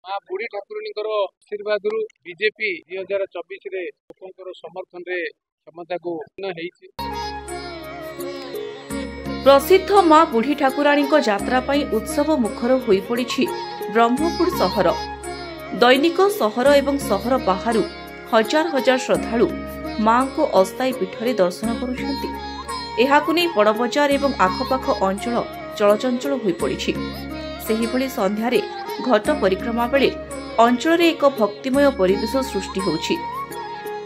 माँ बुढ़ी ठाकुराणी आशीर्वाद बीजेपी 2024 लोकों समर्थन रे क्षमता को प्रसिद्ध माँ बुढ़ी ठाकुराणी यात्रा उत्सव मुखर हो पड़ी ब्रह्मपुर सहर। दैनिक सहर एवं सहर बाहर हजार हजार श्रद्धालु माँ को अस्थायी पीठ में दर्शन करुँच। बड़बजार एवं आखपाख अंचल चलचंचल हो पड़ी। संध्यारे घट परिक्रमा बेले अंचल एक भक्तिमय परिवेश सृष्टि होउछि।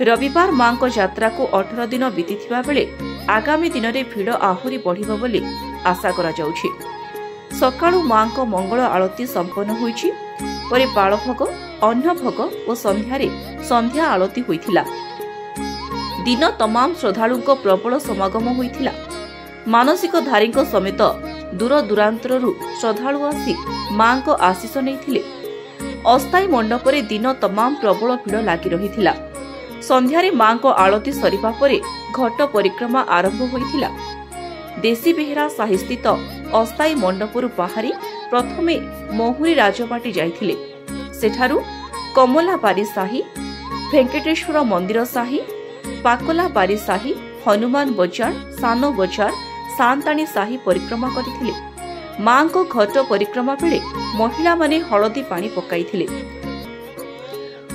रविवार मां को यात्रा को 18 दिन बीती बेले आगामी दिन में भिड़ आहुरी बढ़िबो बोली आशा करा जाउछि। सकाळु मां को मंगल आरती संपन्न होइछि। परे बालभोग अन्नभोग और संध्यारे संध्या आरती होइथिला। दिन तमाम श्रद्धालुंको प्रबल समागम होइथिला। मानसिक धारी समेत दूर दूरांतरु श्रद्धालु आसी मां को आशीष नहीं। अस्थायी मंडपरे दिन तमाम प्रबल भिड़ लगी रही। संध्यारे मां को आरती सरिबा परे घट परिक्रमा आरंभ होइथिला। देशी बेहेरा साहि स्थित अस्थायी मंडपरु बाहरी प्रथमे महुरी राजबाटी जाइथिले। सेठारु कमला बारी साही, भेंकटेश्वर मंदिर साही, पाकला बारी साही, हनुमान बजार, सानो बजार, सांताणी साही परिक्रमा करथिले। मां को घट परिक्रमा बेले महिला माने हलदी पानी पकाइथिले।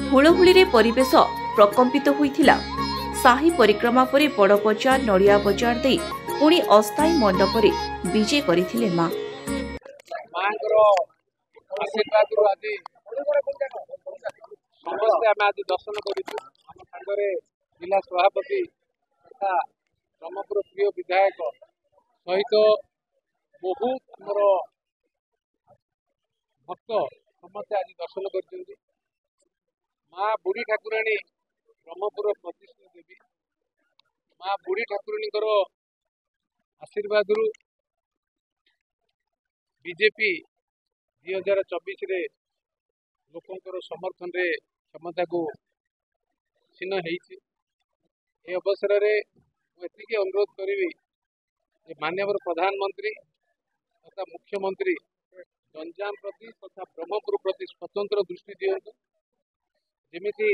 हुलहुली रे परिवेश प्रकंपित होइथिला। साही परिक्रमा परे बड़ बजार नड़िया बजार दे पुणी अस्थायी मंडप रे विजय करथिले मां। मांकर आशीर्वाद रु आज समस्त आम आज दर्शन करिछु। हम संगरे जिला सभापति तथा ब्रह्मपुर प्रिय विधायक सहित बहुत आमर भक्त समस्त आज दर्शन कर। माँ बुढ़ी ठाकुराणी ब्रह्मपुर प्रतिष्ठित देवी माँ बुढ़ी ठाकुराणी आशीर्वाद बीजेपी 2024 लोकों समर्थन रे क्षमता को क्षीण हो अवसर में मुझे अनुरोध करी माननीय प्रधानमंत्री तथा मुख्यमंत्री गंजाम प्रति तथा ब्रह्मपुर प्रति स्वतंत्र दृष्टि दियंतु। जेमिति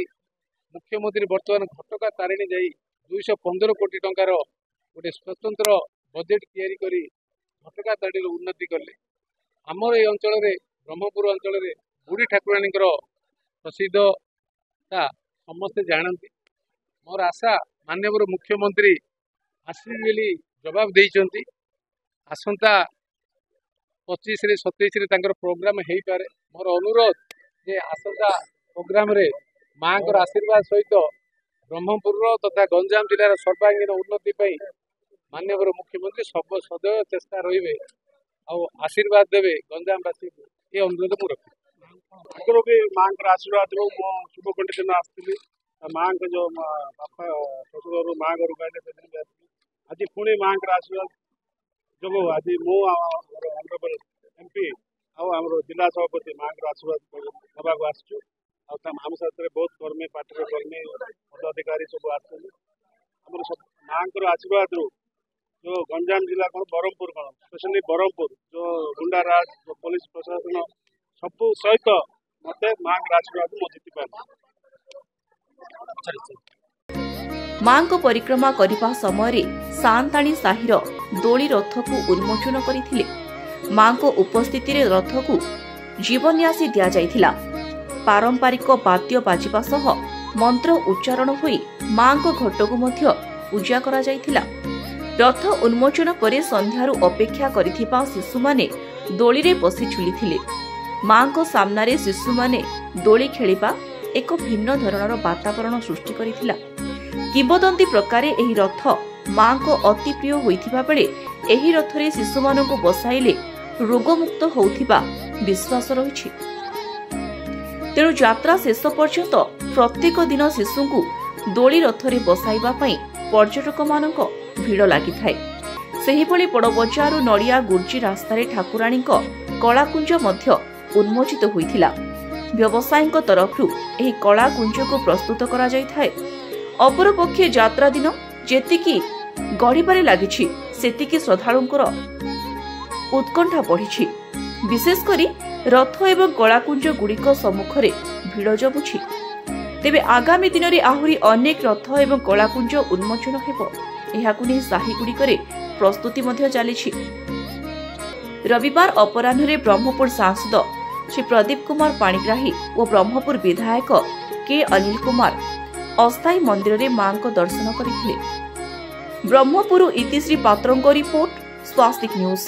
मुख्यमंत्री बर्तमान घटका तारिणी जाई 215 कोटी टंकार गोटे स्वतंत्र बजेट तैयारी करी घटका तारिणी उन्नति कले। आमर ये अंचल ब्रह्मपुर अंचल बुढ़ी ठाकुराणी प्रसिद्धता समस्ते जानती। मोर आशा माननीय मुख्यमंत्री आसवे बोली जवाब देइचंती। आसंता 25 रे 27 रे तांकर प्रोग्राम हेई पारे। मोर अनुरोध जे आसंता प्रोग्राम रे मां को आशीर्वाद सहित ब्रह्मपुर तथा गंजाम जिलार सर्वांगीन उन्नति पई माननीय मुख्यमंत्री सब सदैव चेष्टा रहिबे और आशीर्वाद देवे गंजामवासी को ये अनुरोध मु रखी। मां को आशीर्वाद रो मो शुभ कंडीशन आसली मां को जो बापा ससुर मां घर गए आज पुणी मां को आशीर्वाद जो आज मु ऑनरेबल एमपी आम जिला सभापति मां को आशीर्वाद नवा आसचु। आम साथ बहुत कर्मी पार्टी कर्मी पदाधिकारी सब आम मां को आशीर्वाद रू जो गंजाम जिला कौन ब्रह्मपुर कौन स्पेशली ब्रह्मपुर जो गुंडाराज जो पुलिस प्रशासन सब सहित मत मां को आशीर्वाद मो जीति पार। मां को परिक्रमा करने समय सांताणी साहिर दोली रथ को उन्मोचन करथिले। मां को उपस्थिति रे रथ को जीवन्यासी दिया जाइथिला। पारंपरिक वाद्य बाजिबा सह मंत्र उच्चारण होई मां को घट को मध्य पूजा करा जाइथिला। रथ उन्मोचन परे संध्यारु अपेक्षा करिथिबा शिशु माने दोली रे बसी झुलिथिले। मां को सामना रे शिशु माने दोली खेलिबा एक भिन्न धरणर वातावरण सृष्टि करिथिला। किंवदंती प्रकारे एही रथ मां को अति प्रिय होइथिबा बेले एही रथ रे शिशु मानकु बसाइले रोगमुक्त होउथिबा विश्वास रहिछि। तेणु यात्रा शेष पर्यंत प्रत्येक दिन शिशु दोली रथ रे बसाइबा पई पर्यटक मानक भिड़ लगी थाए। सेहिभଳି बड़बजार नड़िया गुर्जी रास्तार ठाकुराणी कलाकुंज मध्य उन्मोचित होइथिला। व्यवसायीଙ୍କ तरफରୁ ଏହି କଳାକୁଞ୍ଜକୁ ପ୍ରସ୍ତୁତ କରାଯାଇଥାଏ। ଅପରପକ୍ଷେ ଯାତ୍ରା ଦିନ ଯେତିକି ଗଢ଼ିବାରେ ଲାଗିଛି ସେତିକି ଶ୍ରଦ୍ଧାଳୁଙ୍କର ଉତ୍କଣ୍ଠା ବଢ଼ିଛି। ବିଶେଷ କରି रथ एवं कलाकुंज गुड़िक सम्मुखरे भिड़ जमुछि। तेबे आगामी दिन में आहुरी अनेक रथ एवं कलाकुंज उन्मोचन हेबो। एहाकु नै साही गुड़िकरे प्रस्तुति मध्य चलिछि। रविवार अपराह्न ब्रह्मपुर सांसद श्री प्रदीप कुमार पाणिग्राही और ब्रह्मपुर विधायक के अनिल कुमार अस्थायी मंदिर में मां को दर्शन करथिले। ब्रह्मपुर इतिश्री पात्रों रिपोर्ट, स्वास्तिक न्यूज।